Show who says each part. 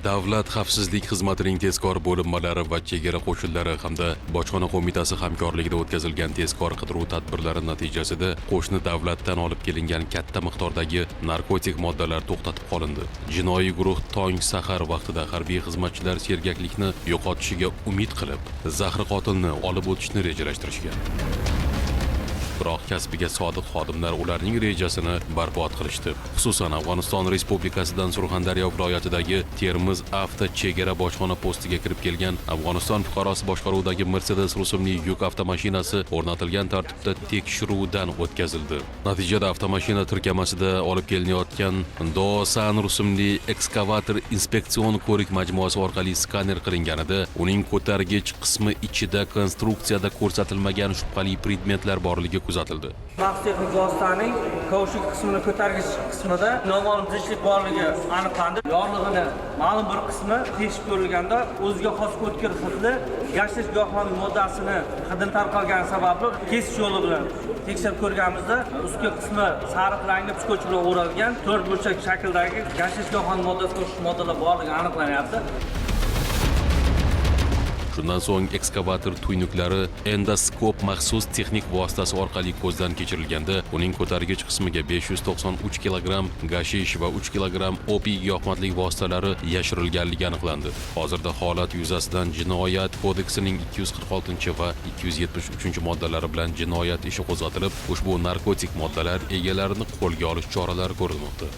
Speaker 1: Davlat xavfsizlik xizmatining tezkor bo'linmalari va chegara qo'shinlari hamda bojxona qo'mitasi hamkorligida o'tkazilgan tezkor qidiruv tadbirlari natijasida qo'shni davlatdan olib kelingan katta miqdordagi narkotik moddalar to'xtatib qolindi. Jinoiy guruh tong sahar vaqtida harbiy xizmatchilar sergaklikni yo'qotishiga umid qilib, zahri qotilni olib o'tishni rejalashtirishgan. Biroq kasbiga sodiq xodimlar ularning rejasini barbod qilishdi. Xususan, Afg'oniston Respublikasidan Surxondaryo viloyatidagi Termiz avto chegara bojxona postiga kirib kelgan Afg'oniston fuqarosi boshqaruvidagi Mercedes rusumli yuk avtomashinasi o'rnatilgan tartibda tekshiruvdan o'tkazildi. Natijada avtomashina tirkamasida olib kelinayotgan Dosan rusumli ekskavator inspeksion ko'rik majmuasi orqali skaner qilinganida, uning ko'targich qismi ichida konstruksiyada ko'rsatilmagan shubhali predmetlar borligi kuzatildi.
Speaker 2: Maxsus texnik vositaning kaushuk qismini ko'targich qismida noma'lum zidlik borligi aniqlandi. Yorlig'ini ma'lum bir qismi tekshirib ko'rilganda o'ziga xos o'tkir hidli gashtirish giyohvandlik moddasini hidini tarqalgani sababli kesish yo'li bilan tekshirib ko'rganimizda ustki qismi sariq rangli puskoch bilan o'ralgan 4 burchak shakldagi gashtirish giyohvandlik moddasiga o'xshash moddalar borligi aniqlanyapti.
Speaker 1: Shundan so'ng ekskavator tuynuklari endoskop maxsus texnik vositasi orqali ko'zdan kechirilganda, uning ko'targich qismiga 593 kg gashish va 3 kg opiy giyohvandlik vositalari yashirilganligi aniqlandi. Hozirda holat yuzasidan Jinoyat kodeksining 246 va 273 moddalari bilan jinoyat ishi qo'zg'atilib, ushbu narkotik moddalar egalarini qo'lga olish choralari ko'rilmoqda.